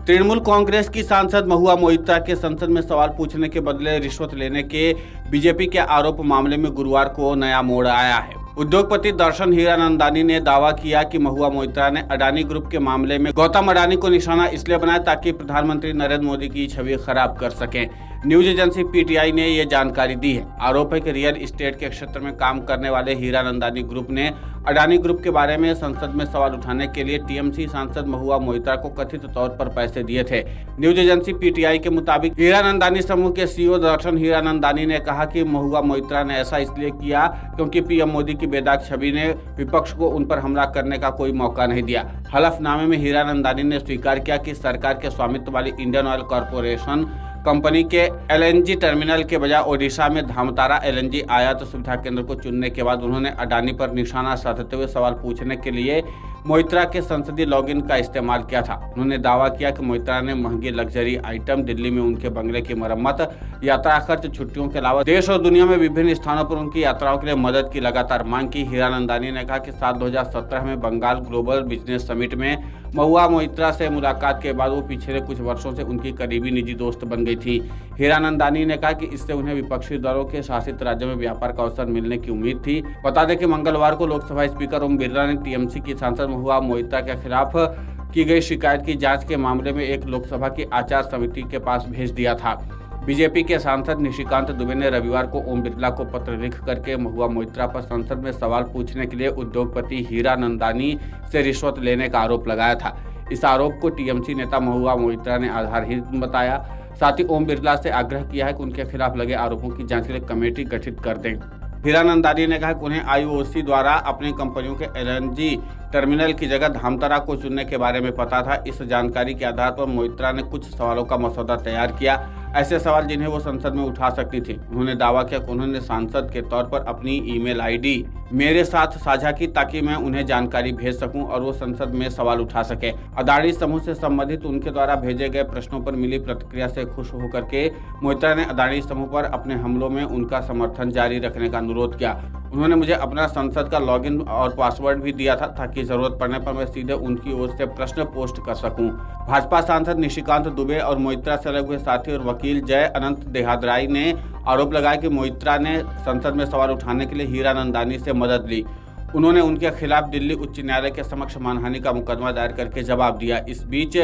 तृणमूल कांग्रेस की सांसद महुआ मोइत्रा के संसद में सवाल पूछने के बदले रिश्वत लेने के बीजेपी के आरोप मामले में गुरुवार को नया मोड़ आया है। उद्योगपति दर्शन हीरानंदानी ने दावा किया कि महुआ मोइत्रा ने अडानी ग्रुप के मामले में गौतम अडानी को निशाना इसलिए बनाया ताकि प्रधानमंत्री नरेंद्र मोदी की छवि खराब कर सकें। न्यूज एजेंसी पीटीआई ने ये जानकारी दी है। आरोप है कि रियल एस्टेट के क्षेत्र में काम करने वाले हीरानंदानी ग्रुप ने अडानी ग्रुप के बारे में संसद में सवाल उठाने के लिए टीएमसी सांसद महुआ मोइत्रा को कथित तौर पर पैसे दिए थे। न्यूज एजेंसी पीटीआई के मुताबिक हीरानंदानी समूह के सीईओ दर्शन हीरानंदानी ने कहा कि महुआ मोइत्रा ने ऐसा इसलिए किया क्योंकि पीएम मोदी की बेदाग छवि ने विपक्ष को उन पर हमला करने का कोई मौका नहीं दिया। हलफनामे में हीरानंदानी ने स्वीकार किया कि सरकार के स्वामित्व वाली इंडियन ऑयल कॉरपोरेशन कंपनी के एलएनजी टर्मिनल के बजाय ओडिशा में धामतारा एलएनजी आयात सुविधा केंद्र को चुनने के बाद उन्होंने अडानी पर निशाना साधते हुए सवाल पूछने के लिए मोइत्रा के संसदीय लॉगिन का इस्तेमाल किया था। उन्होंने दावा किया कि मोइत्रा ने महंगे लग्जरी आइटम, दिल्ली में उनके बंगले की मरम्मत, यात्रा खर्च, छुट्टियों के अलावा देश और दुनिया में विभिन्न स्थानों पर उनकी यात्राओं के लिए मदद की लगातार मांग की। हीरानंदानी ने कहा कि साल 2017 में बंगाल ग्लोबल बिजनेस समिट में महुआ मोइत्रा से मुलाकात के बाद वो पिछले कुछ वर्षों से उनकी करीबी निजी दोस्त बन गई थी। हीरानंदानी ने कहा कि इससे उन्हें विपक्षी दलों के शासित राज्यों में व्यापार का अवसर मिलने की उम्मीद थी। बता दें कि मंगलवार को लोकसभा स्पीकर ओम बिरला ने टीएमसी की सांसद महुआ मोइत्रा के खिलाफ की गई शिकायत की जांच के मामले में एक लोकसभा की आचार समिति के पास भेज दिया था। बीजेपी के सांसद निशिकांत दुबे ने रविवार को ओम बिरला को पत्र लिख करके महुआ मोइत्रा पर संसद में सवाल पूछने के लिए उद्योगपति हीरानंदानी से रिश्वत लेने का आरोप लगाया था। इस आरोप को टीएमसी नेता महुआ मोइत्रा ने आधारहीन बताया। साथ ही ओम बिरला से आग्रह किया है कि उनके खिलाफ लगे आरोपों की जांच के लिए कमेटी गठित कर दें। हीरानंदानी ने कहा कि उन्हें आईओसी द्वारा अपनी कंपनियों के एलएनजी टर्मिनल की जगह धामतारा को चुनने के बारे में पता था। इस जानकारी के आधार पर मोइत्रा ने कुछ सवालों का मसौदा तैयार किया, ऐसे सवाल जिन्हें वो संसद में उठा सकती थी। उन्होंने दावा किया कि उन्होंने सांसद के तौर पर अपनी ईमेल आईडी मेरे साथ साझा की ताकि मैं उन्हें जानकारी भेज सकूं और वो संसद में सवाल उठा सके। अडानी समूह से संबंधित उनके द्वारा भेजे गए प्रश्नों पर मिली प्रतिक्रिया से खुश होकर के मोइत्रा ने अडानी समूह पर अपने हमलों में उनका समर्थन जारी रखने का अनुरोध किया। उन्होंने मुझे अपना संसद का लॉगिन और पासवर्ड भी दिया था ताकि जरूरत पड़ने पर मैं सीधे उनकी ओर से प्रश्न पोस्ट कर सकूं। भाजपा सांसद निशिकांत दुबे और मोइत्रा से लगे हुए साथी और वकील जय अनंत देहादराई ने आरोप लगाया कि मोइत्रा ने संसद में सवाल उठाने के लिए हीरानंदानी से मदद ली। उन्होंने उनके खिलाफ दिल्ली उच्च न्यायालय के समक्ष मानहानि का मुकदमा दायर करके जवाब दिया। इस बीच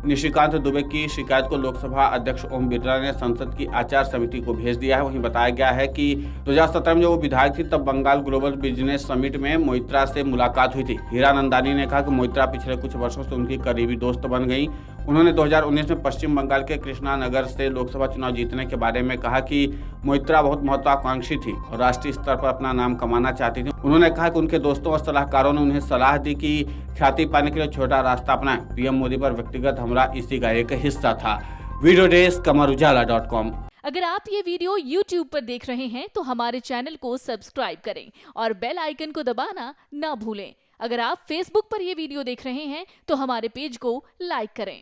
निशिकांत दुबे की शिकायत को लोकसभा अध्यक्ष ओम बिरला ने संसद की आचार समिति को भेज दिया है। वहीं बताया गया है कि 2017 में जब वो विधायक थी तब बंगाल ग्लोबल बिजनेस समिट में मोइत्रा से मुलाकात हुई थी। हीरानंदानी ने कहा कि मोइत्रा पिछले कुछ वर्षों से उनकी करीबी दोस्त बन गई। उन्होंने 2019 में पश्चिम बंगाल के कृष्णानगर से लोकसभा चुनाव जीतने के बारे में कहा कि मोइत्रा बहुत महत्वाकांक्षी थी और राष्ट्रीय स्तर पर अपना नाम कमाना चाहती थी। उन्होंने कहा कि उनके दोस्तों और सलाहकारों ने उन्हें सलाह दी कि ख्याति पाने के लिए छोटा रास्ता अपनाएं। पीएम मोदी पर व्यक्तिगत हमला इसी का एक हिस्सा था। वीडियो डेस्क कमरुजाला.com। अगर आप ये वीडियो YouTube पर देख रहे हैं तो हमारे चैनल को सब्सक्राइब करें और बेल आइकन को दबाना ना भूलें। अगर आप Facebook पर ये वीडियो देख रहे हैं तो हमारे पेज को लाइक करें।